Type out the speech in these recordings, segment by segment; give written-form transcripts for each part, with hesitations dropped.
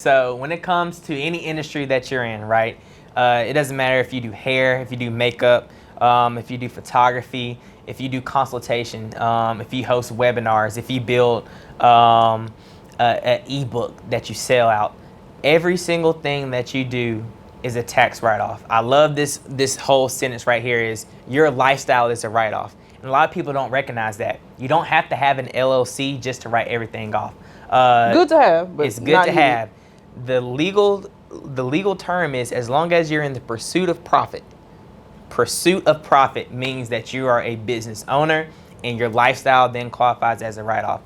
So when it comes to any industry that you're in, right, it doesn't matter if you do hair, if you do makeup, if you do photography, if you do consultation, if you host webinars, if you build an ebook that you sell out, every single thing that you do is a tax write-off. I love this whole sentence right here is your lifestyle is a write-off. And a lot of people don't recognize that. You don't have to have an LLC just to write everything off. Good to have, but it's good to have. The legal term is as long as you're in the pursuit of profit. Pursuit of profit means that you are a business owner and your lifestyle then qualifies as a write-off.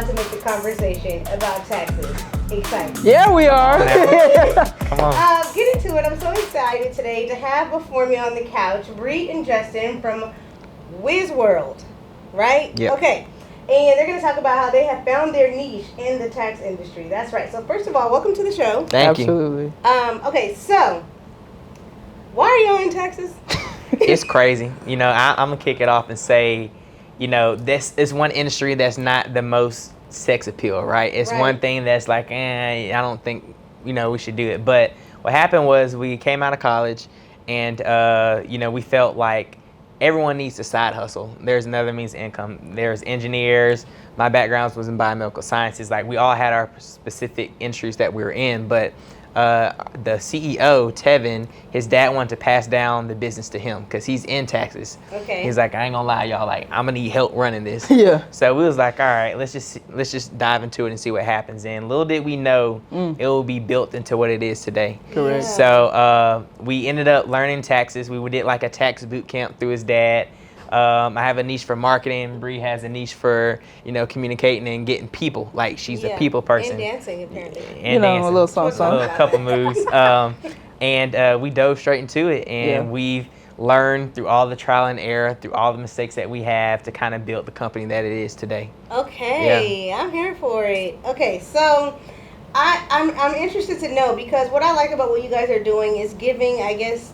To make the conversation about taxes exciting. Yeah, we are. Come on. Get into it. I'm so excited today to have before me on the couch Bria and Justin from Wiz World, right? Yeah. Okay. And they're going to talk about how they have found their niche in the tax industry. That's right. So first of all, welcome to the show. Thank you. Absolutely. Okay, so why are y'all in Texas? It's crazy. You know, I'm going to kick it off and say, you know, this is one industry that's not the most sex appeal, right? It's one thing that's like, I don't think, you know, we should do it. But what happened was we came out of college and, you know, we felt like everyone needs a side hustle. There's another means of income. There's engineers. My background was in biomedical sciences. Like we all had our specific industries that we were in, but the CEO, Tevin, his dad wanted to pass down the business to him because he's in Texas. Okay. He's like, I ain't gonna lie, y'all, like I'm gonna need help running this. Yeah. So we was like, all right, let's just dive into it and see what happens. And little did we know it will be built into what it is today. Correct. Yeah. So we ended up learning taxes. We did like a tax boot camp through his dad. I have a niche for marketing. Bria has a niche for, you know, communicating and getting people. Like she's a people person. And dancing, apparently. And you know, dancing. a little something. A couple moves. And we dove straight into it. And we've learned through all the trial and error, through all the mistakes that we have to kind of build the company that it is today. Okay, yeah. I'm here for it. Okay, so I'm interested to know because what I like about what you guys are doing is giving, I guess,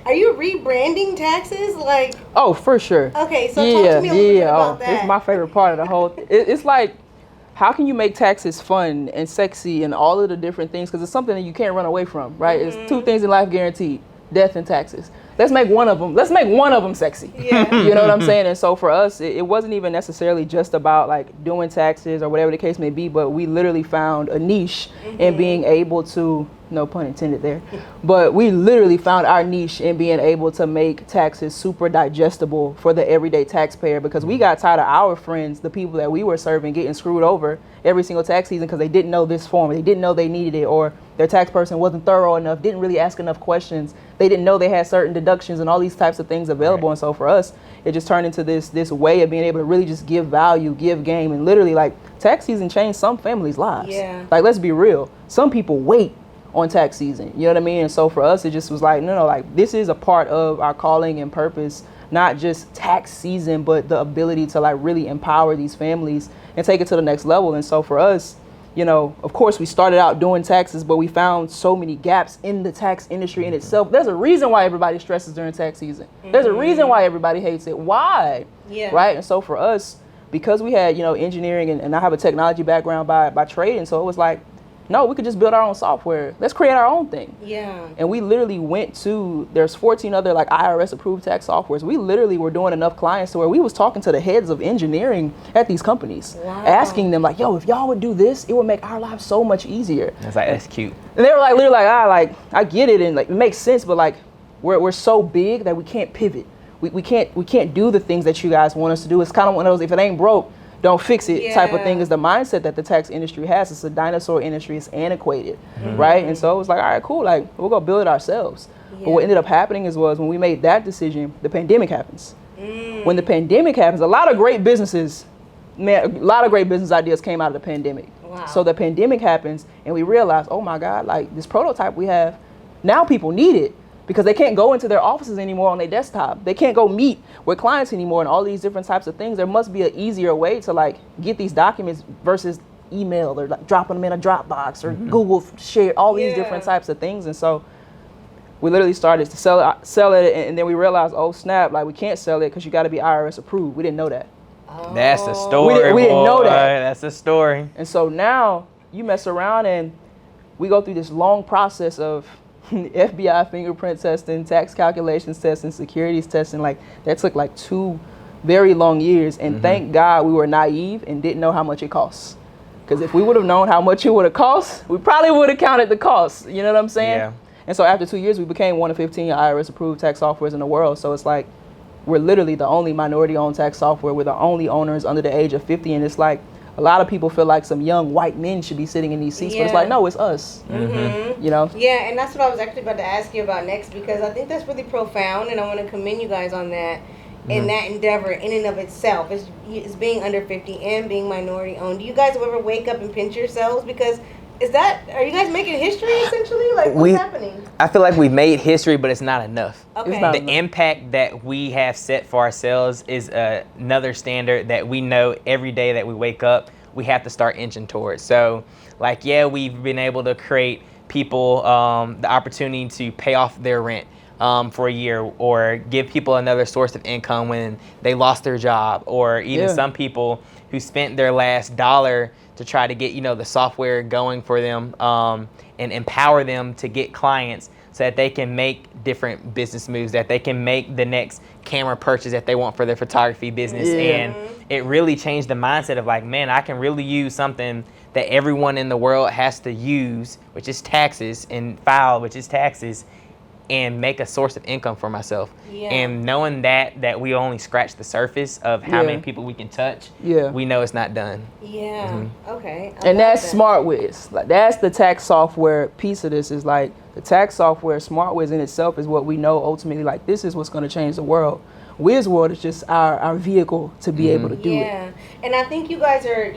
are you rebranding taxes? Like, oh, for sure. Okay, so talk to me a little bit about that. It's my favorite part of the whole. It's like, how can you make taxes fun and sexy and all of the different things? Because it's something that you can't run away from, right? Mm-hmm. It's two things in life guaranteed: death and taxes. Let's make one of them. Let's make one of them sexy. Yeah. You know what I'm saying? And so for us, it wasn't even necessarily just about like doing taxes or whatever the case may be, but we literally found a niche in being able to. No pun intended there. But we literally found our niche in being able to make taxes super digestible for the everyday taxpayer because we got tired of our friends, the people that we were serving, getting screwed over every single tax season because they didn't know this form, they didn't know they needed it, or their tax person wasn't thorough enough, didn't really ask enough questions, they didn't know they had certain deductions and all these types of things available. And so for us, it just turned into this way of being able to really just give value, give game, and literally like tax season changed some families' lives. Yeah. Like let's be real, some people wait on tax season, you know what I mean? And so for us, it just was like, no, like this is a part of our calling and purpose, not just tax season, but the ability to like really empower these families and take it to the next level. And so for us, you know, of course we started out doing taxes, but we found so many gaps in the tax industry in itself. There's a reason why everybody stresses during tax season. There's a reason why everybody hates it. Why? Yeah. Right? And so for us, because we had, you know, engineering and I have a technology background by trade, and so it was like, no, we could just build our own software. Let's create our own thing. Yeah. And we literally went to, there's 14 other like IRS approved tax softwares. We literally were doing enough clients to where we was talking to the heads of engineering at these companies, asking them like, yo, if y'all would do this, it would make our lives so much easier. It's like, that's cute. And they were like, literally like, I get it and like, it makes sense, but like, we're so big that we can't pivot. We can't do the things that you guys want us to do. It's kind of one of those, if it ain't broke, don't fix it type of thing is the mindset that the tax industry has. It's a dinosaur industry. It's antiquated, right? And so it was like, all right, cool. Like, we'll go build it ourselves. But what ended up happening was when we made that decision, the pandemic happens. When the pandemic happens, a lot of great business ideas came out of the pandemic. Wow. So the pandemic happens, and we realize, oh my God, like this prototype we have, now people need it because they can't go into their offices anymore on their desktop. They can't go meet with clients anymore and all these different types of things. There must be an easier way to like get these documents versus email or like dropping them in a Dropbox or Google share, all these different types of things. And so we literally started to sell it, and then we realized, oh snap, like we can't sell it because you got to be IRS approved. We didn't know that. That's a story. We didn't know that. That's a story. And so now you mess around and we go through this long process of FBI fingerprint testing, tax calculations testing, securities testing. Like that took like 2 very long years. And thank God we were naive and didn't know how much it costs. Because if we would have known how much it would have cost, we probably would have counted the cost. You know what I'm saying? Yeah. And so after 2 years, we became one of 15 IRS approved tax softwares in the world. So it's like, we're literally the only minority owned tax software. We're the only owners under the age of 50. And it's like, a lot of people feel like some young white men should be sitting in these seats, but it's like, no, it's us. You know? Yeah, and that's what I was actually about to ask you about next, because I think that's really profound, and I want to commend you guys on that. And that endeavor in and of itself is being under 50 and being minority owned. Do you guys ever wake up and pinch yourselves? Because are you guys making history essentially? Like, what's happening? I feel like we've made history, but it's not enough. Okay. It's not The enough. impact that we have set for ourselves is another standard that we know every day that we wake up, we have to start inching towards. So, like, yeah, we've been able to create people the opportunity to pay off their rent for a year, or give people another source of income when they lost their job, or even some people who spent their last dollar to try to get, the software going for them, and empower them to get clients so that they can make different business moves, that they can make the next camera purchase that they want for their photography business. And it really changed the mindset of like, man, I can really use something that everyone in the world has to use, which is taxes, and file, which is taxes, and make a source of income for myself. And knowing that we only scratch the surface of how many people we can touch, we know it's not done. Okay. And that's Smart Wiz. Like, that's the tax software piece of this. Is like the tax software, Smart Wiz in itself is what we know ultimately, like, this is what's going to change the world. Wiz World is just our vehicle to be able to do it. And I think you guys are,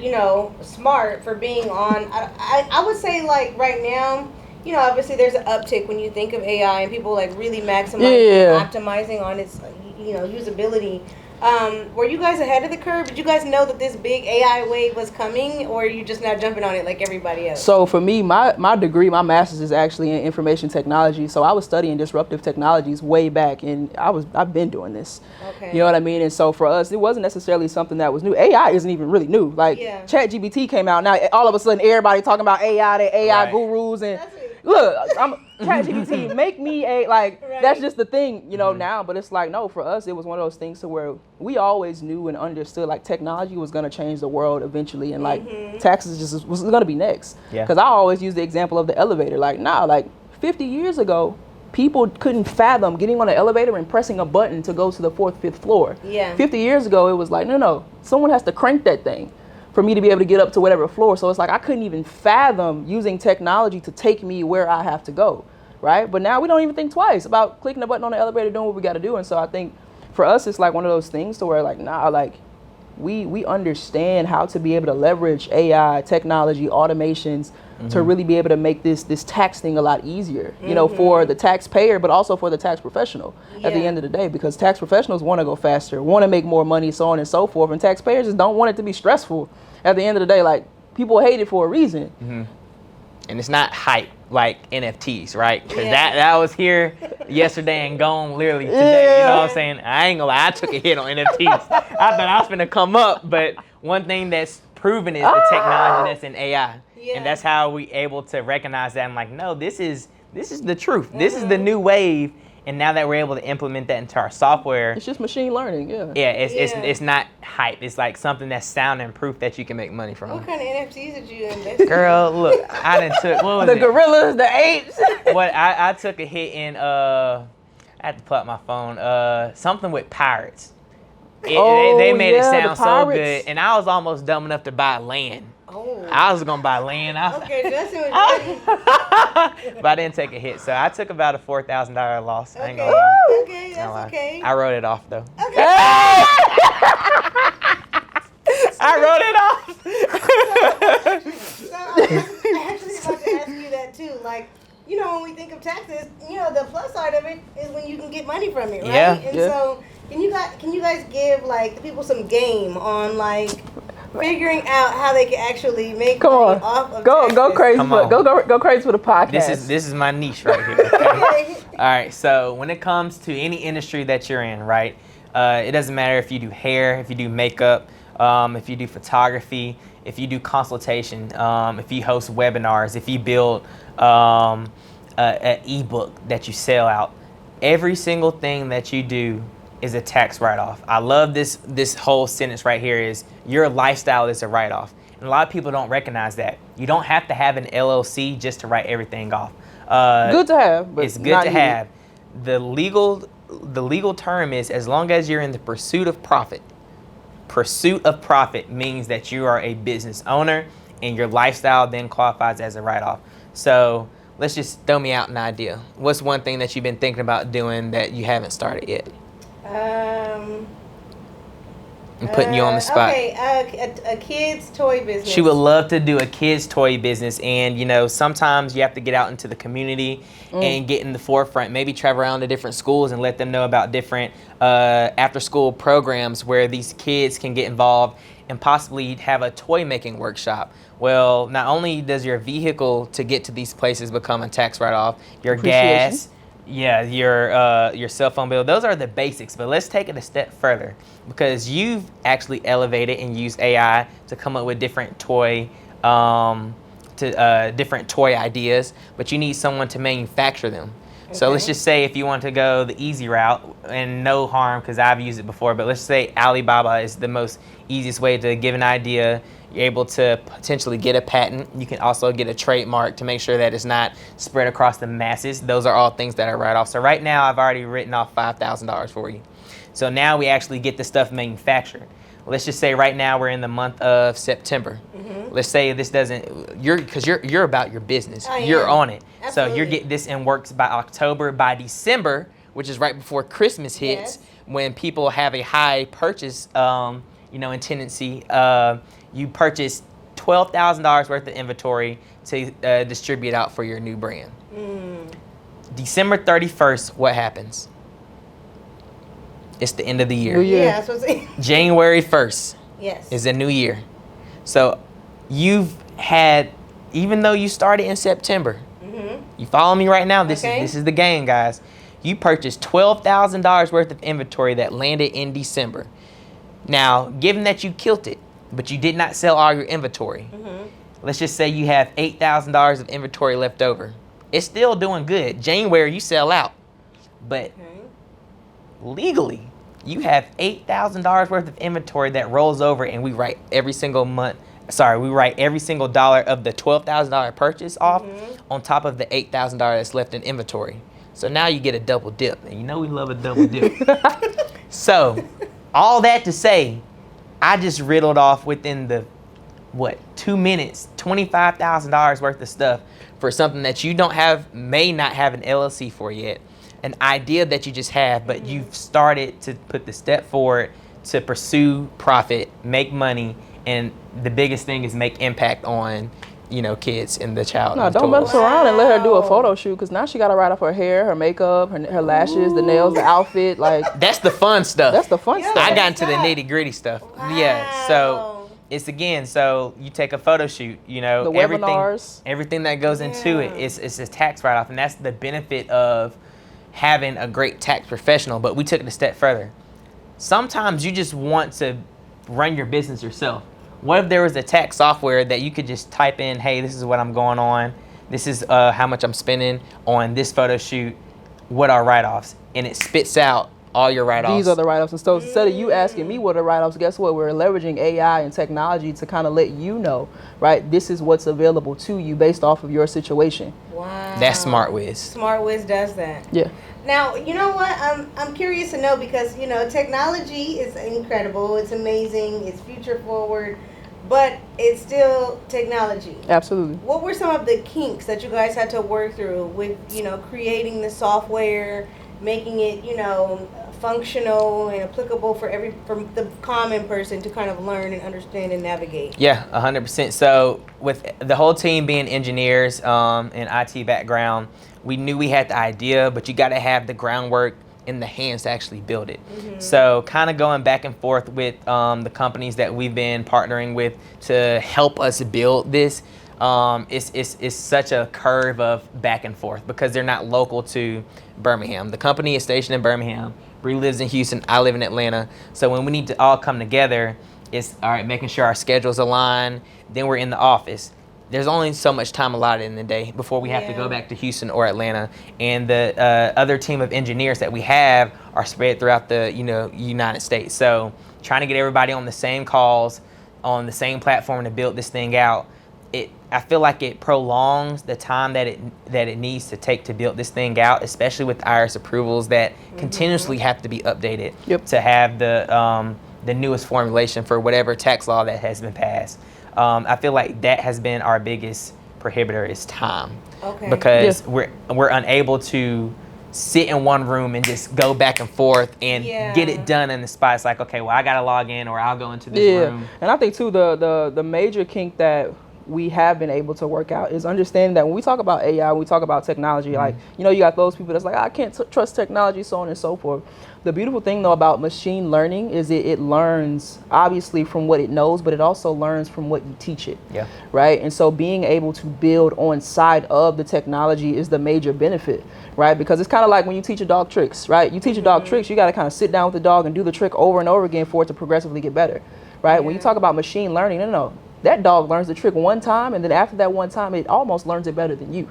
smart for being on. I would say, like, right now, obviously there's an uptick when you think of AI and people like really maximizing, optimizing on its, usability. Were you guys ahead of the curve? Did you guys know that this big AI wave was coming, or are you just now jumping on it like everybody else? So for me, my degree, my master's is actually in information technology. So I was studying disruptive technologies way back, and I've been doing this. Okay. You know what I mean? And so for us, it wasn't necessarily something that was new. AI isn't even really new. Like ChatGPT came out, now all of a sudden everybody talking about AI, the AI gurus, and look, I'm ChatGPT, make me that's just the thing, now. But it's like, no, for us, it was one of those things to where we always knew and understood like technology was going to change the world eventually, and like taxes just was going to be next. Because I always use the example of the elevator. Like, 50 years ago, people couldn't fathom getting on an elevator and pressing a button to go to the 4th, 5th floor. 50 years ago, it was like, no, someone has to crank that thing for me to be able to get up to whatever floor. So it's like I couldn't even fathom using technology to take me where I have to go, right? But now we don't even think twice about clicking the button on the elevator, doing what we got to do. And so I think for us, it's like one of those things to where like, we understand how to be able to leverage AI, technology, automations to really be able to make this tax thing a lot easier, for the taxpayer, but also for the tax professional at the end of the day, because tax professionals want to go faster, want to make more money, so on and so forth. And taxpayers just don't want it to be stressful at the end of the day. Like, people hate it for a reason. And it's not hype like NFTs, right? Because that was here yesterday and gone literally today. You know what I'm saying? I ain't gonna lie, I took a hit on NFTs. I thought I was gonna come up, but one thing that's proven is the technology that's in AI. And that's how we able to recognize that. I'm like, no, this is the truth. This is the new wave. And now that we're able to implement that into our software, it's just machine learning, it's not hype. It's like something that's sound and proof that you can make mony from. What kind of NFTs did you invest in? Girl, look, I done took, what was the it? gorillas, the apes. I took a hit in, I had to pull out my phone, something with pirates. They made it sound so good. And I was almost dumb enough to buy land. I was gonna buy land. Okay, Justin was ready. But I didn't take a hit, so I took about a $4,000 loss. I ain't gonna Okay, lie. okay, that's okay. I wrote it off though. Okay. I wrote it off. I actually about to ask you that too. Like, you know, when we think of taxes, you know, the plus side of it is when you can get money from it, right? Yeah. And so, can you guys give like the people some game on like figuring out how they can actually make money off of taxes? Go crazy. Come on. Go crazy for the podcast. This is my niche right here. Okay? All right. So when it comes to any industry that you're in, right? It doesn't matter if you do hair, if you do makeup, if you do photography, if you do consultation, if you host webinars, if you build an ebook that you sell out. Every single thing that you do is a tax write-off. I love this whole sentence right here is your lifestyle is a write-off. And a lot of people don't recognize that. You don't have to have an LLC just to write everything off. Good to have, but it's good to have. The legal term is as long as you're in the pursuit of profit. Pursuit of profit means that you are a business owner and your lifestyle then qualifies as a write-off. So let's just throw me out an idea. What's one thing that you've been thinking about doing that you haven't started yet? I'm putting you on the spot. Okay, a kid's toy business. She would love to do a kid's toy business, and you know, sometimes you have to get out into the community and get in the forefront. Maybe travel around to different schools and let them know about different after-school programs where these kids can get involved and possibly have a toy making workshop. Well, not only does your vehicle to get to these places become a tax write-off, your gas. Yeah, your cell phone bill. Those are the basics, but let's take it a step further because you've actually elevated and used AI to come up with different toy different toy ideas, but you need someone to manufacture them. Okay. So let's just say if you want to go the easy route, and no harm because I've used it before, but let's say Alibaba is the most easiest way to give an idea. You're able to potentially get a patent. You can also get a trademark to make sure that it's not spread across the masses. Those are all things that are write-off. So right now, I've already written off $5,000 for you. So now we actually get the stuff manufactured. Let's just say right now we're in the month of September. Mm-hmm. Let's say this doesn't, you're about your business. You're on it. Absolutely. So you're getting this in works by October. By December, which is right before Christmas hits, when people have a high purchase, in tendency, you purchase $12,000 worth of inventory to distribute out for your new brand. December 31st, what happens? It's the end of the year. Yeah, that's what January 1st is a new year. So you've had, even though you started in September, you follow me right now? This is the game, guys. You purchased $12,000 worth of inventory that landed in December. Now, given that you killed it, but you did not sell all your inventory, let's just say you have $8,000 of inventory left over. It's still doing good. January, you sell out. But legally, you have $8,000 worth of inventory that rolls over, and we write every single dollar of the $12,000 purchase off on top of the $8,000 that's left in inventory. So now you get a double dip, and you know we love a double dip. So all that to say, I just riddled off within the 2 minutes, $25,000 worth of stuff for something that you may not have an LLC for yet. An idea that you just have, but you've started to put the step forward to pursue profit, make money, and the biggest thing is make impact on, kids and the child. No, don't mess around and let her do a photo shoot, because now she got to write off her hair, her makeup, her lashes, the nails, the outfit. Like that's the fun stuff. That's the fun stuff. I got into the nitty gritty stuff. Wow. Yeah. So so you take a photo shoot, the webinars, everything that goes into it is a tax write off, and that's the benefit of having a great tax professional. But we took it a step further. Sometimes you just want to run your business yourself. What if there was a tax software that you could just type in, hey, this is what I'm going on, this is how much I'm spending on this photo shoot, what are write-offs, and it spits out all your write-offs. These are the write-offs. And so instead of you asking me what are write-offs, guess what? We're leveraging AI and technology to kind of let you know, right? This is what's available to you based off of your situation. Wow. That's Smart Wiz. Smart Wiz does that. Yeah. Now, you know what? I'm curious to know because, technology is incredible. It's amazing. It's future forward. But it's still technology. Absolutely. What were some of the kinks that you guys had to work through with, creating the software, making it, functional and applicable for the common person to kind of learn and understand and navigate. Yeah, 100%. So with the whole team being engineers and IT background, we knew we had the idea, but you got to have the groundwork in the hands to actually build it. So kind of going back and forth with the companies that we've been partnering with to help us build this. It's such a curve of back and forth because they're not local to Birmingham. The company is stationed in Birmingham. Bria lives in Houston. I live in Atlanta. So when we need to all come together, it's all right, making sure our schedules align. Then we're in the office. There's only so much time allotted in the day before we have to go back to Houston or Atlanta. And the other team of engineers that we have are spread throughout the United States. So trying to get everybody on the same calls, on the same platform to build this thing out, I feel like it prolongs the time that it needs to take to build this thing out, especially with IRS approvals that continuously have to be updated to have the newest formulation for whatever tax law that has been passed. I feel like that has been our biggest prohibitor is time, because we're unable to sit in one room and just go back and forth and get it done in the spot. It's like, okay, well, I gotta log in or I'll go into this room. And I think too the major kink that we have been able to work out is understanding that when we talk about AI, when we talk about technology, like, you got those people that's like, I can't trust technology, so on and so forth. The beautiful thing though about machine learning is it learns obviously from what it knows, but it also learns from what you teach it. Right? And so being able to build on side of the technology is the major benefit, right? Because it's kind of like when you teach a dog tricks, right? You teach a dog tricks, you got to kind of sit down with the dog and do the trick over and over again for it to progressively get better, right? When you talk about machine learning, no. That dog learns the trick one time, and then after that one time, it almost learns it better than you,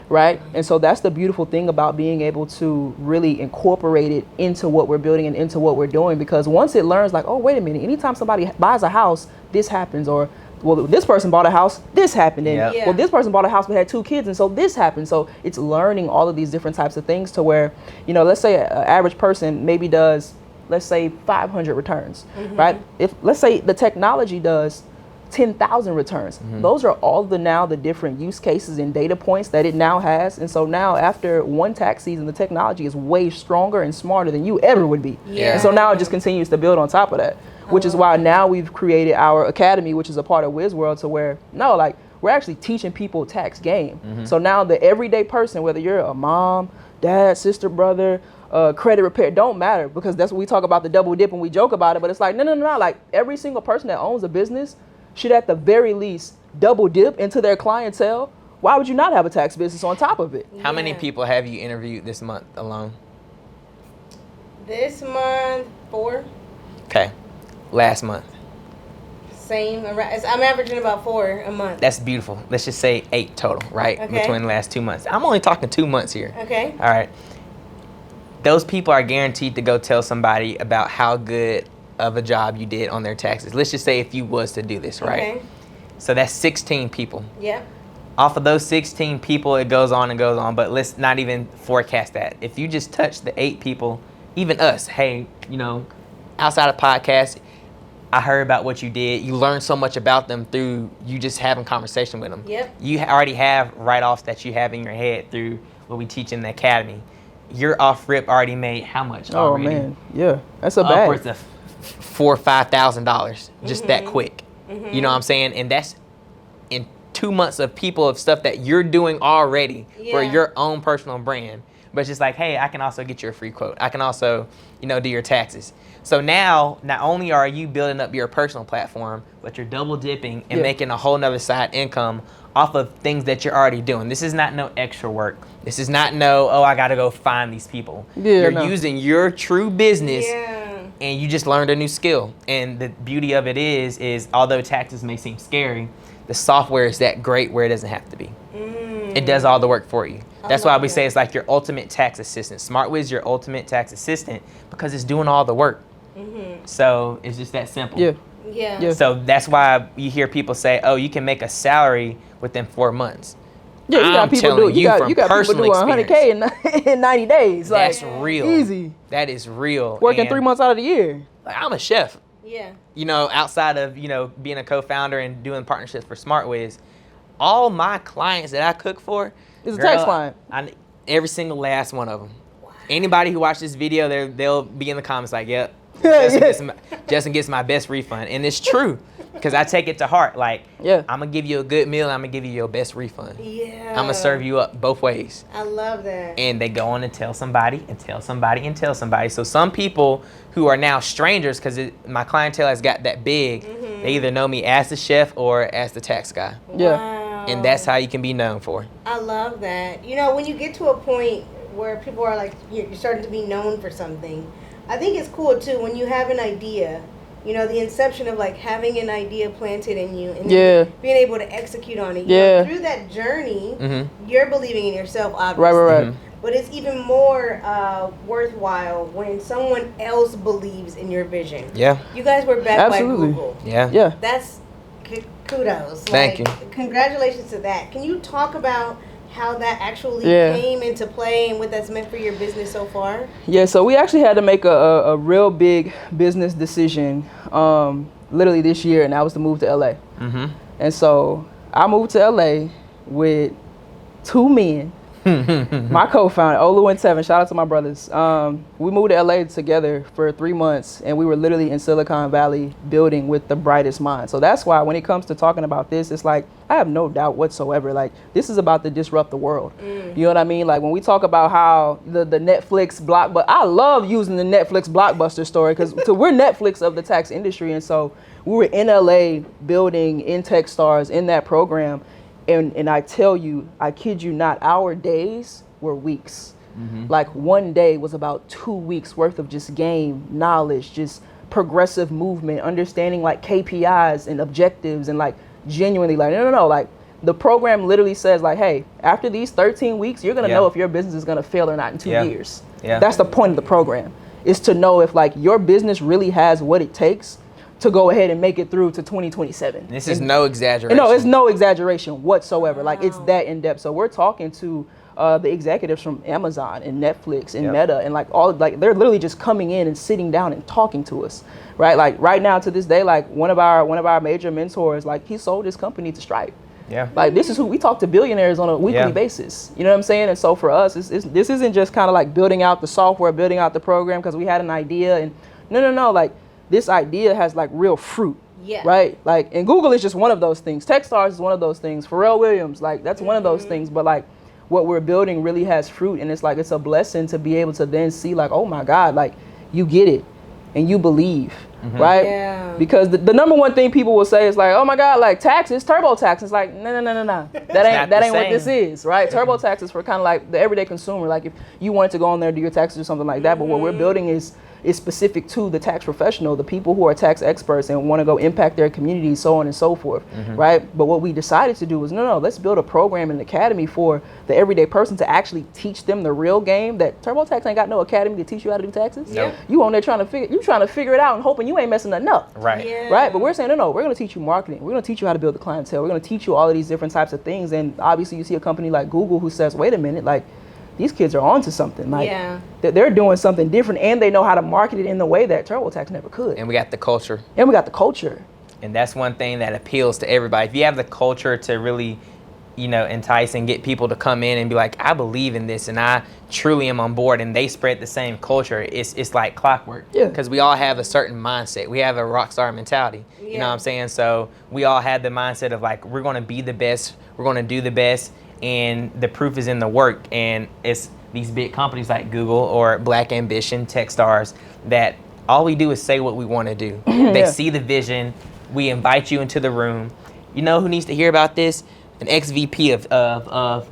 right? And so that's the beautiful thing about being able to really incorporate it into what we're building and into what we're doing, because once it learns, like, oh, wait a minute, anytime somebody buys a house, this happens, or, well, this person bought a house, this happened, and well, this person bought a house but had 2 kids, and so this happened. So it's learning all of these different types of things to where, let's say an average person maybe does, let's say 500 returns, right? If, let's say the technology does 10,000 returns. Those are all the different use cases and data points that it now has. And so now after one tax season, the technology is way stronger and smarter than you ever would be. And so now it just continues to build on top of that, which is why now we've created our academy, which is a part of Wiz World, to where we're actually teaching people tax game. So now the everyday person, whether you're a mom, dad, sister, brother, credit repair, don't matter, because that's what we talk about, the double dip, and we joke about it, but it's like, no, like every single person that owns a business should at the very least double dip into their clientele. Why would you not have a tax business on top of it? How many people have you interviewed this month alone? This month, 4. Okay. Last month? Same. I'm averaging about 4 a month. That's beautiful. Let's just say 8 total, right? Between the last 2 months. I'm only talking 2 months here. Okay. All right. Those people are guaranteed to go tell somebody about how good of a job you did on their taxes. Let's just say if you was to do this, right? Okay. So that's 16 people. Yep. Off of those 16 people, it goes on and goes on, but let's not even forecast that. If you just touch the 8 people, even us, hey, outside of podcasts, I heard about what you did. You learned so much about them through you just having conversation with them. Yep. You already have write-offs that you have in your head through what we teach in the academy. Your off rip already made how much already? Oh man, yeah, that's a bag. Upwards of $4,000 or $5,000 just that quick. You know what I'm saying? And that's in 2 months of people of stuff that you're doing already for your own personal brand. But it's just like, hey, I can also get you a free quote. I can also, do your taxes. So now, not only are you building up your personal platform, but you're double dipping and making a whole nother side income off of things that you're already doing. This is not no extra work. This is not I got to go find these people. You're using your true business and you just learned a new skill. And the beauty of it is although taxes may seem scary, the software is that great where it doesn't have to be. It does all the work for you. That's why we say it's like your ultimate tax assistant. SmartWiz, your ultimate tax assistant, because it's doing all the work. So it's just that simple. Yeah. So that's why you hear people say, oh, you can make a salary within 4 months. Yeah, you got people doing you got people doing 100K in 90 days. That's real. Easy. That is real. Working 3 months out of the year. Like, I'm a chef. Yeah. Outside of, being a co-founder and doing partnerships for SmartWiz, all my clients that I cook for is a tax client. Every single last one of them. Anybody who watched this video, they'll be in the comments like, yep, Justin gets my best refund. And it's true, because I take it to heart. Like, I'm going to give you a good meal, and I'm going to give you your best refund. Yeah. I'm going to serve you up both ways. I love that. And they go on and tell somebody and tell somebody and tell somebody. So some people who are now strangers, because my clientele has got that big, they either know me as the chef or as the tax guy. Wow. And that's how you can be known for. I love that. You know, when you get to a point where people are like, you're starting to be known for something, I think it's cool too when you have an idea, you know, the inception of like having an idea planted in you and then being able to execute on it. You know, through that journey, you're believing in yourself, obviously. Right. But it's even more worthwhile when someone else believes in your vision. Yeah. You guys were backed by Google. Yeah. That's kudos. Thank you. Congratulations to that. Can you talk about how that actually came into play and what that's meant for your business so far? Yeah, so we actually had to make a real big business decision literally this year, and that was to move to LA. And so I moved to LA with 2 men. My co-founder, Olu and Tevin, shout out to my brothers. We moved to LA together for 3 months, and we were literally in Silicon Valley building with the brightest minds. So that's why when it comes to talking about this, it's like, I have no doubt whatsoever. Like, this is about to disrupt the world. You know what I mean? Like, when we talk about how the Netflix blockbuster, I love using the Netflix blockbuster story, because we're Netflix of the tax industry. And so we were in LA building in Techstars in that program. And I tell you, I kid you not, our days were weeks. Like, one day was about 2 weeks worth of just game knowledge, just progressive movement, understanding like KPIs and objectives, and like genuinely like, no, like the program literally says like, hey, after these 13 weeks, you're gonna know if your business is gonna fail or not in 2 years. That's the point of the program, is to know if like your business really has what it takes to go ahead and make it through to 2027. This is no exaggeration. No, it's no exaggeration whatsoever. Like, it's that in depth. So we're talking to the executives from Amazon and Netflix and Meta, and like all, like they're literally just coming in and sitting down and talking to us, right? Like right now to this day, like one of our major mentors, like he sold his company to Stripe. Like, this is who we talk to, billionaires on a weekly basis. You know what I'm saying? And so for us, this isn't just kind of like building out the software, building out the program because we had an idea, and no, like, this idea has like real fruit, right? Like, and Google is just one of those things. Techstars is one of those things. Pharrell Williams, like, that's one of those things. But like, what we're building really has fruit, and it's like, it's a blessing to be able to then see like, oh my God, like, you get it and you believe, right? Because the number one thing people will say is like, oh my God, like taxes, TurboTax. It's like, no. That ain't what this is, right? TurboTax is for kind of like the everyday consumer. Like, if you wanted to go on there, do your taxes or something like that. But what we're building is specific to the tax professional, the people who are tax experts and want to go impact their communities, so on and so forth, right? But what we decided to do was, no, let's build a program, an academy for the everyday person to actually teach them the real game. That TurboTax ain't got no academy to teach you how to do taxes. You on there trying to figure it out and hoping you ain't messing nothing up. Right? But we're saying, no, we're going to teach you marketing. We're going to teach you how to build the clientele. We're going to teach you all of these different types of things. And obviously you see a company like Google who says, wait a minute, like, these kids are onto something. Like, they're doing something different, and they know how to market it in the way that TurboTax never could. And we got the culture. And that's one thing that appeals to everybody. If you have the culture to really, entice and get people to come in and be like, I believe in this and I truly am on board, and they spread the same culture, it's like clockwork. Because we all have a certain mindset. We have a rock star mentality. You know what I'm saying? So we all have the mindset of like, we're going to be the best. We're going to do the best. And the proof is in the work, and it's these big companies like Google or Black Ambition, Techstars, that all we do is say what we want to do. They see the vision. We invite you into the room. You know who needs to hear about this? An ex-VP of the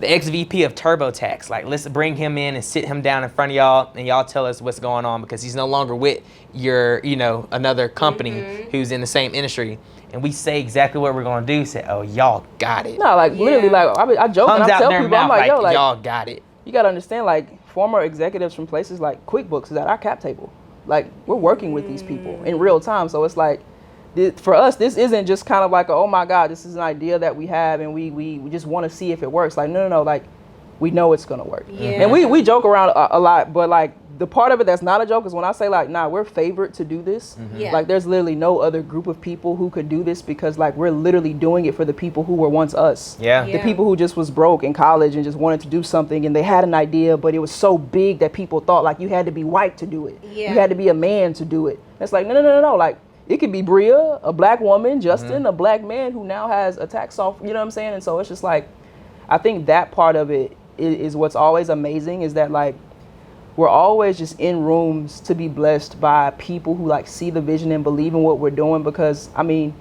ex-VP of TurboTax. Like, let's bring him in and sit him down in front of y'all, and y'all tell us what's going on, because he's no longer with your, another company who's in the same industry. And we say exactly what we're gonna do. Say, oh, y'all got it. No, like literally, like I joke and I tell people, I'm like, yo, like, y'all got it. You gotta understand, like, former executives from places like QuickBooks is at our cap table. Like, we're working with these people in real time. So it's like, for us, this isn't just kind of like, oh my God, this is an idea that we have and we just want to see if it works. Like, no, like, we know it's gonna work. And we joke around a lot, but like, the part of it that's not a joke is when I say like, nah, we're favored to do this. Yeah. Like there's literally no other group of people who could do this because like we're literally doing it for the people who were once us. Yeah. The people who just was broke in college and just wanted to do something and they had an idea, but it was so big that people thought like you had to be white to do it. Yeah. You had to be a man to do it. It's like, no. Like it could be Bria, a black woman, Justin, a black man who now has a tax software, you know what I'm saying? And so it's just like, I think that part of it is what's always amazing is that like, we're always just in rooms to be blessed by people who like see the vision and believe in what we're doing because I mean,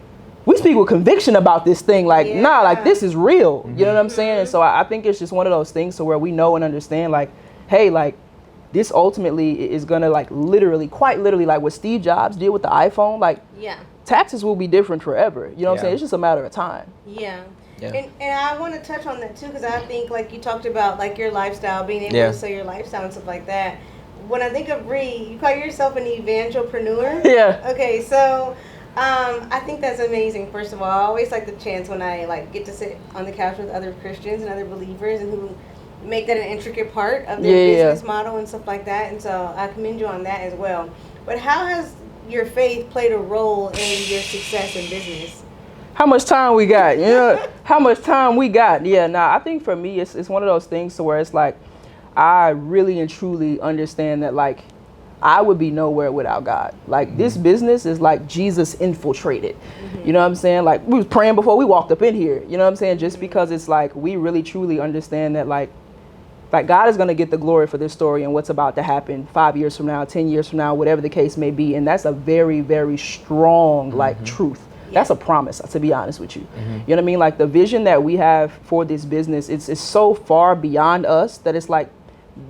we speak with conviction about this thing like, nah, like this is real, you know what I'm saying? And so I think it's just one of those things to where we know and understand like, hey, like this ultimately is gonna like literally, quite literally like what Steve Jobs did with the iPhone, like taxes will be different forever, you know what I'm saying? It's just a matter of time. Yeah. And I want to touch on that too because I think like you talked about like your lifestyle, being able to sell your lifestyle and stuff like that. When I think of Brie, you call yourself an evangelpreneur. Yeah. Okay, so I think that's amazing. First of all, I always like the chance when I like get to sit on the couch with other Christians and other believers and who make that an intricate part of their business model and stuff like that. And so I commend you on that as well. But how has your faith played a role in your success in business? How much time we got? You know, how much time we got? Yeah, nah, I think for me, it's one of those things to where it's like, I really and truly understand that like, I would be nowhere without God. Like this business is like Jesus infiltrated. You know what I'm saying? Like we was praying before we walked up in here. You know what I'm saying? Just because it's like, we really truly understand that like God is going to get the glory for this story and what's about to happen 5 years from now, 10 years from now, whatever the case may be. And that's a very, very strong like truth. That's a promise, to be honest with you. You know what I mean? Like the vision that we have for this business, it's so far beyond us that it's like,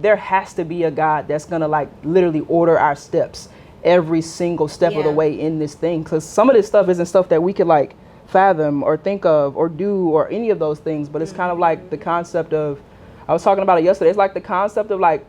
there has to be a God that's gonna like literally order our steps every single step of the way in this thing. Cause some of this stuff isn't stuff that we could like fathom or think of or do or any of those things. But it's kind of like the concept of, I was talking about it yesterday. It's like the concept of like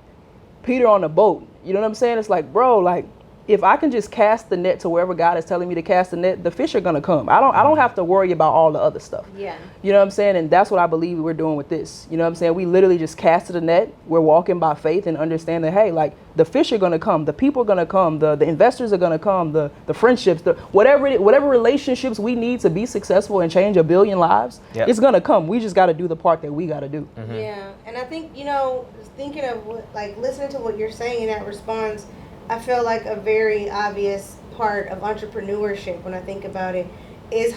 Peter on the boat. You know what I'm saying? It's like, bro, like, if I can just cast the net to wherever God is telling me to cast the net, the fish are gonna come. I don't have to worry about all the other stuff. Yeah. You know what I'm saying? And that's what I believe we're doing with this. You know what I'm saying? We literally just casted the net. We're walking by faith and understand that, hey, like the fish are gonna come, the people are gonna come, the investors are gonna come, the friendships, whatever relationships we need to be successful and change 1 billion lives, it's gonna come. We just gotta do the part that we gotta do. Yeah. And I think, you know, thinking of what, like listening to what you're saying in that response, I feel like a very obvious part of entrepreneurship when I think about it is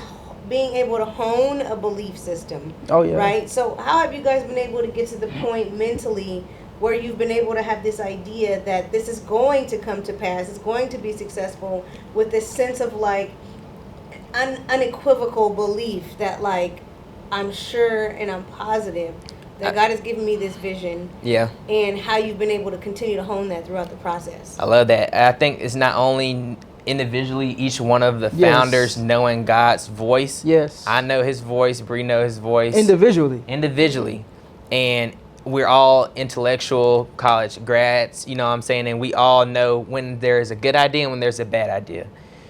being able to hone a belief system. Oh yeah. Right? So how have you guys been able to get to the point mentally where you've been able to have this idea that this is going to come to pass, it's going to be successful with this sense of like unequivocal belief that like I'm sure and I'm positive that God has given me this vision. Yeah. And how you've been able to continue to hone that throughout the process. I love that. I think it's not only individually each one of the founders knowing God's voice. Yes. I know his voice, Brie know his voice. Individually. And we're all intellectual college grads, you know what I'm saying? And we all know when there's a good idea and when there's a bad idea.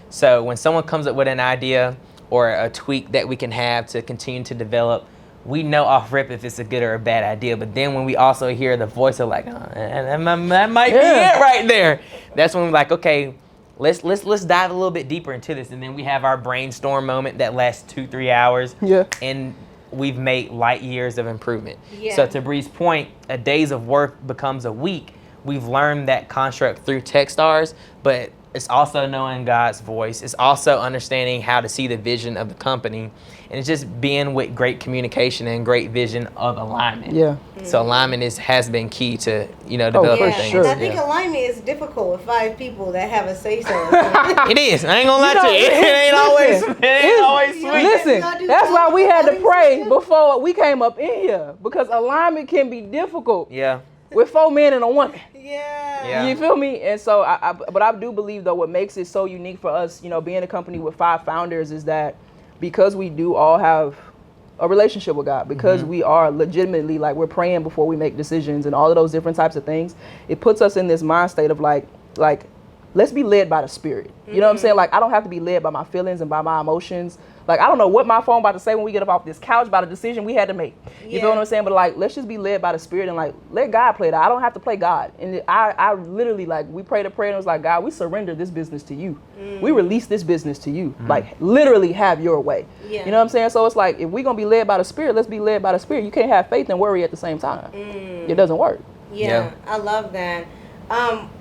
So when someone comes up with an idea or a tweak that we can have to continue to develop, we know off rip if it's a good or a bad idea. But then when we also hear the voice of like, that might be it right there. That's when we're like, okay, let's dive a little bit deeper into this. And then we have our brainstorm moment that lasts 2-3 hours. Yeah. And we've made light years of improvement. Yeah. So to Brie's point, a days of work becomes a week. We've learned that construct through Techstars, but it's also knowing God's voice. It's also understanding how to see the vision of the company. And it's just being with great communication and great vision of alignment. Yeah. So alignment has been key to, developing things. Sure. And I think alignment is difficult with 5 people that have a say-so. It is. I ain't gonna lie to you. It ain't always sweet. Listen, that's why we had to pray before we came up in here. Because alignment can be difficult. Yeah. With 4 men and a woman. Yeah. You feel me? And so, but I do believe though what makes it so unique for us, being a company with 5 founders is that because we do all have a relationship with God, because we are legitimately like we're praying before we make decisions and all of those different types of things, it puts us in this mind state of like let's be led by the Spirit. You know what I'm saying? Like, I don't have to be led by my feelings and by my emotions. Like, I don't know what my phone about to say when we get up off this couch about a decision we had to make. You feel what I'm saying? But like, let's just be led by the Spirit and like, let God play that. I don't have to play God. And I literally, like, we prayed a prayer and it was like, God, we surrender this business to you. We release this business to you. Like, literally have your way. You know what I'm saying? So it's like, if we're going to be led by the Spirit, let's be led by the Spirit. You can't have faith and worry at the same time. It doesn't work. Yeah, I love that.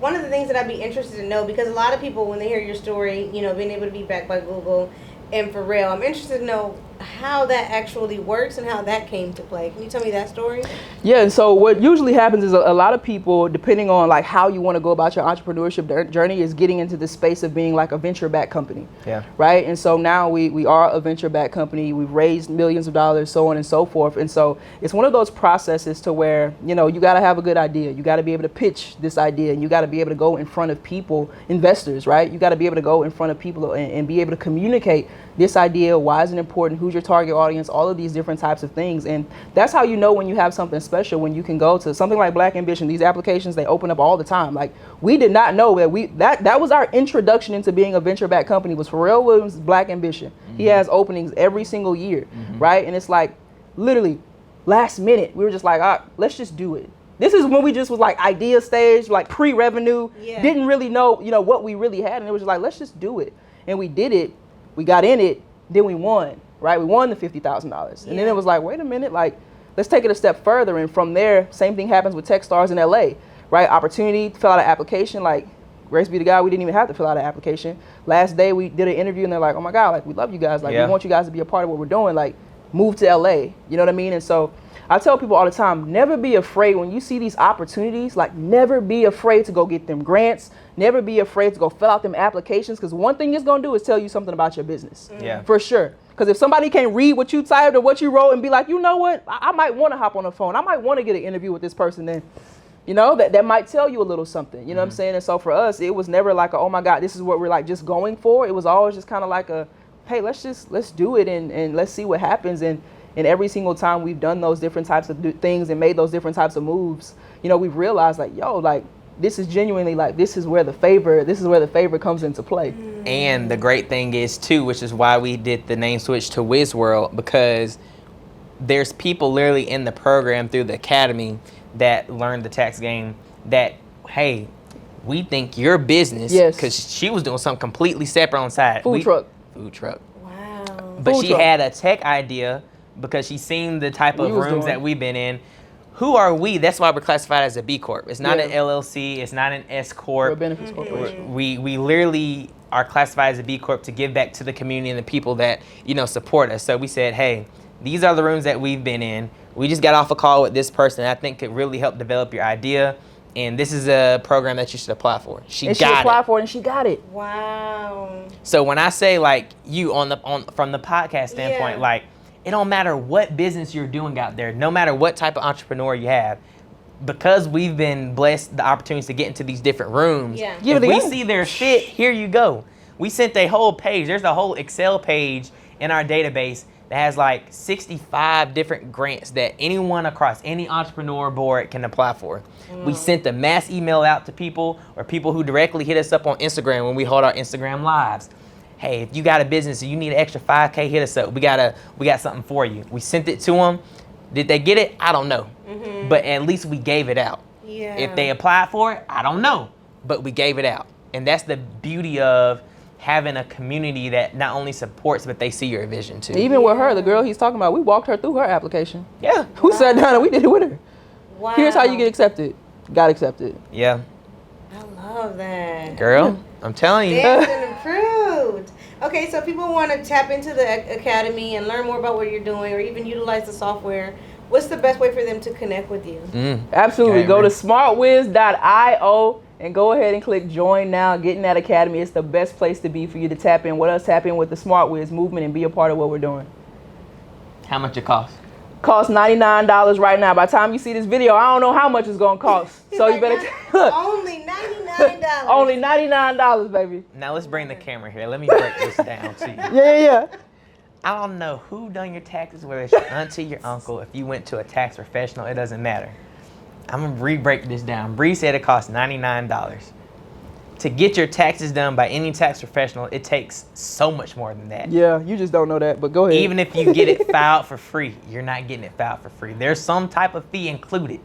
One of the things that I'd be interested to know, because a lot of people, when they hear your story, you know, being able to be backed by Google and Pharrell, I'm interested to know how that actually works and how that came to play. Can you tell me that story? Yeah, so what usually happens is a lot of people, depending on like how you want to go about your entrepreneurship journey, is getting into the space of being like a venture-backed company. Yeah. Right? And so now we are a venture-backed company. We've raised millions of dollars, so on and so forth. And so it's one of those processes to where, you know, you got to have a good idea. You got to be able to pitch this idea, and you got to be able to go in front of people, investors, right? You got to be able to go in front of people and be able to communicate this idea, why is it important, who's your target audience, all of these different types of things. And that's how you know when you have something special, when you can go to something like Black Ambition. These applications, they open up all the time. Like, we did not know that that was our introduction into being a venture-backed company, was Pharrell Williams' Black Ambition. He has openings every single year, right? And it's like, literally, last minute, we were just like, let's just do it. This is when we just was like idea stage, like pre-revenue, didn't really know, you know, what we really had. And it was just like, let's just do it. And we did it. We got in it, then we won, right? We won the $50,000. And then it was like, wait a minute, like, let's take it a step further. And from there, same thing happens with Techstars in LA, right? Opportunity to fill out an application. Like, grace be to God, we didn't even have to fill out an application. Last day, we did an interview and they're like, oh my God, like, we love you guys. Like, we want you guys to be a part of what we're doing. Like, move to LA. You know what I mean? And so I tell people all the time, never be afraid when you see these opportunities. Like, never be afraid to go get them grants. Never be afraid to go fill out them applications, because one thing it's going to do is tell you something about your business. For sure. Because if somebody can't read what you typed or what you wrote and be like, you know what, I might want to hop on the phone. I might want to get an interview with this person, then, you know, that might tell you a little something. You know what I'm saying? And so for us, it was never like, oh my God, this is what we're like just going for. It was always just kind of like a, hey, let's do it and let's see what happens. And every single time we've done those different types of things and made those different types of moves, you know, we've realized like, yo, like, this is genuinely like, this is where the favor comes into play. And the great thing is too, which is why we did the name switch to Wiz World, because there's people literally in the program through the academy that learned the tax game that, hey, we think your business, because she was doing something completely separate on the side. Food truck. Wow. But she had a tech idea because she's seen the type of rooms that we've been in. Who are we? That's why we're classified as a B Corp. It's not an LLC. It's not an S Corp. We're a benefits corporation. We literally are classified as a B Corp to give back to the community and the people that, you know, support us. So we said, hey, these are the rooms that we've been in. We just got off a call with this person I think could really help develop your idea. And this is a program that you should apply for. She applied for it and she got it. Wow. So when I say like you from the podcast standpoint, like, it don't matter what business you're doing out there, no matter what type of entrepreneur you have, because we've been blessed the opportunities to get into these different rooms. If we see their fit, here you go. We sent a whole page. There's a whole Excel page in our database that has like 65 different grants that anyone across any entrepreneur board can apply for. We sent a mass email out to people or people who directly hit us up on Instagram when we hold our Instagram lives. Hey, if you got a business and you need an extra $5K, hit us up. We got something for you. We sent it to them. Did they get it? I don't know. But at least we gave it out. If they applied for it, I don't know. But we gave it out. And that's the beauty of having a community that not only supports, but they see your vision too. Even with her, the girl he's talking about, we walked her through her application. We sat down and we did it with her. Here's how you get accepted. Got accepted. I love that. Girl, I'm telling you. Dancing improved. Okay, so if people want to tap into the academy and learn more about what you're doing or even utilize the software, what's the best way for them to connect with you? Absolutely. Go to smartwiz.io and go ahead and click join now. Get in that academy. It's the best place to be for you to tap in with us, tap in with the Smart Wiz movement and be a part of what we're doing. How much it costs? Costs $99 right now. By the time you see this video, I don't know how much it's going to cost. So you better only $99. Only $99, baby. Now let's bring the camera here. Let me break this down to you. Yeah. I don't know who done your taxes, whether it's your auntie, your uncle. If you went to a tax professional, it doesn't matter. I'm going to re-break this down. Bree said it costs $99. to get your taxes done by any tax professional, it takes so much more than that. Yeah, you just don't know that, but go ahead. Even if you get it filed for free, you're not getting it filed for free. There's some type of fee included.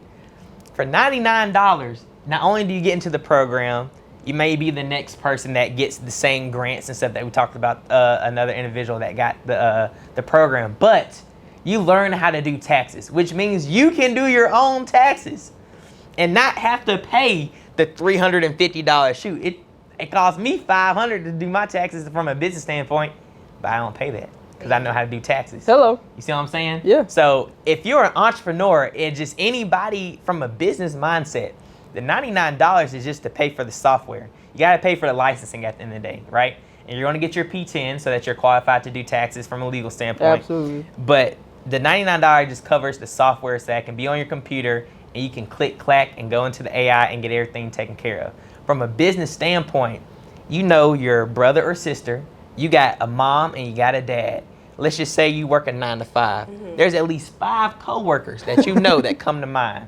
For $99, not only do you get into the program, you may be the next person that gets the same grants and stuff that we talked about, another individual that got the program, but you learn how to do taxes, which means you can do your own taxes and not have to pay the $350. Shoot, it costs me $500 to do my taxes from a business standpoint, but I don't pay that because I know how to do taxes. Hello. You see what I'm saying? Yeah. So if you're an entrepreneur and just anybody from a business mindset, the $99 is just to pay for the software. You got to pay for the licensing at the end of the day, right? And you're going to get your P10 so that you're qualified to do taxes from a legal standpoint. Absolutely. But the $99 just covers the software so that can be on your computer and you can click, clack, and go into the AI and get everything taken care of. From a business standpoint, you know your brother or sister, you got a mom and you got a dad. Let's just say you work a 9 to 5. Mm-hmm. There's at least 5 coworkers that you know that come to mind.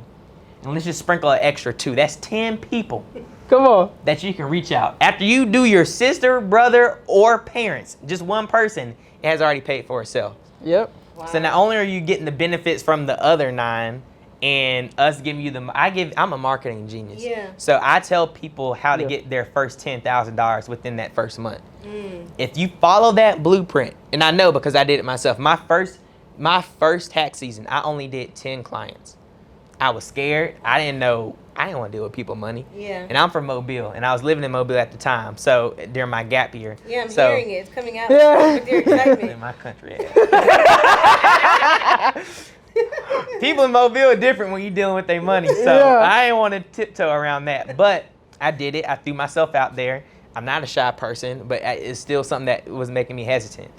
And let's just sprinkle an extra 2. That's 10 people. Come on. That you can reach out. After you do your sister, brother, or parents, just one person, it has already paid for itself. Yep. Wow. So not only are you getting the benefits from the other 9, and us giving you I'm a marketing genius. Yeah. So I tell people how to get their first $10,000 within that first month. If you follow that blueprint, and I know because I did it myself. My first tax season, I only did 10 clients. I was scared. I didn't want to deal with people's money. Yeah. And I'm from Mobile, and I was living in Mobile at the time. So during my gap year. Yeah, I'm hearing it. It's coming out Yeah. with your excitement. In my country. People in Mobile are different when you're dealing with their money. So I didn't want to tiptoe around that. But I did it. I threw myself out there. I'm not a shy person, but it's still something that was making me hesitant.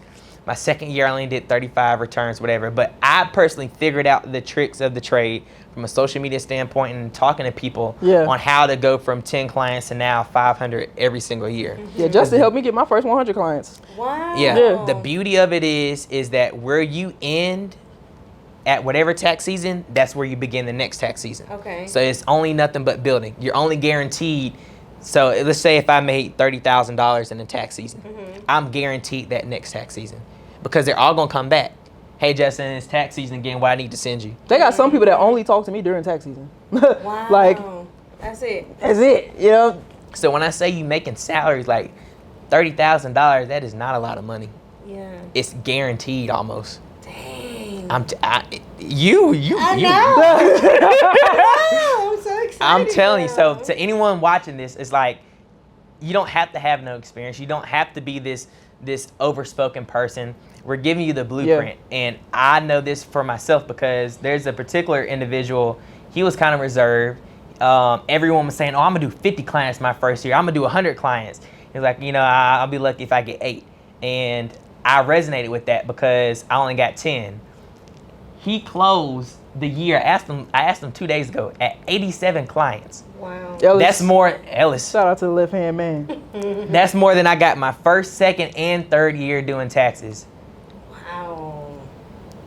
My second year, I only did 35 returns, whatever. But I personally figured out the tricks of the trade from a social media standpoint and talking to people on how to go from 10 clients to now 500 every single year. Yeah, Justin helped me get my first 100 clients. Wow. Yeah. The beauty of it is that where you end at whatever tax season, that's where you begin the next tax season. Okay. So it's only nothing but building. You're only guaranteed. So let's say if I made $30,000 in the tax season, I'm guaranteed that next tax season because they're all gonna come back. Hey Justin, it's tax season again. What I need to send you? They got some people that only talk to me during tax season. Wow. Like that's it. that's it. You know. So when I say you making salaries like $30,000, that is not a lot of money. Yeah. It's guaranteed almost. Dang. I know. I'm so excited. I'm telling you. now. So to anyone watching this, it's like you don't have to have no experience. You don't have to be this overspoken person. We're giving you the blueprint, and I know this for myself because there's a particular individual. He was kind of reserved. Everyone was saying, "Oh, I'm gonna do 50 clients my first year. I'm gonna do 100 clients." He's like, I'll be lucky if I get 8, and I resonated with that because I only got 10. He closed the year. I asked him 2 days ago at 87 clients. Wow. Ellis, That's more, Ellis. Shout out to the left hand man. That's more than I got my first, second, and third year doing taxes. Wow.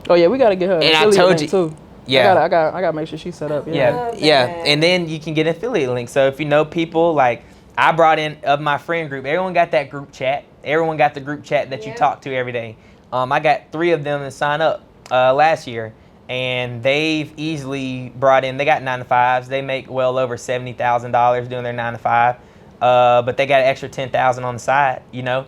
Oh yeah, we gotta get her. an And I affiliate told link, you- too. Yeah. I gotta make sure she's set up. Yeah, Love yeah. that. And then you can get an affiliate link. So if you know people, like I brought in of my friend group, everyone got that group chat. Everyone got the group chat that you talk to every day. I got 3 of them to sign up last year. And they've easily brought in, they got 9 to 5s. They make well over $70,000 doing their 9 to 5. But they got an extra $10,000 on the side, Yeah.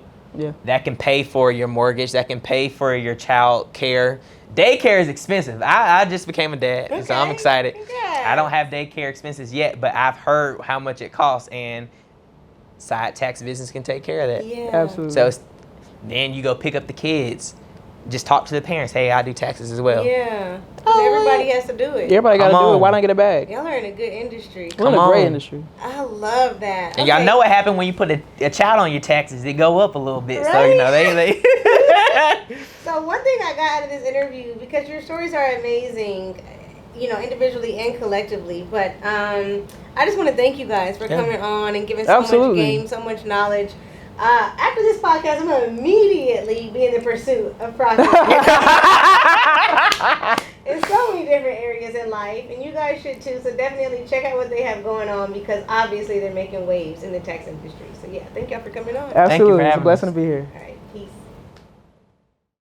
That can pay for your mortgage. That can pay for your child care. Daycare is expensive. I just became a dad, so I'm excited. Okay. I don't have daycare expenses yet, but I've heard how much it costs, and side tax business can take care of that. Yeah. Absolutely. So then you go pick up the kids. Just talk to the parents. Hey, I do taxes as well. Yeah. 'Cause everybody has to do it. Everybody gotta Come do it. on. Why not get a bag? Y'all are in a good industry. We're in a Come great on. industry. I love that. And y'all know what happened when you put a child on your taxes. They go up a little bit. So, Right? they So one thing I got out of this interview, because your stories are amazing, individually and collectively, but I just want to thank you guys for coming on and giving so Absolutely. much game, so much knowledge. After this podcast, I'm going to immediately be in the pursuit of profit in so many different areas. in life, and you guys should too. So definitely check out what they have going on because obviously they're making waves in the tax industry. So yeah, thank y'all for coming on. Absolutely, it's a having blessing us. to be here. All right.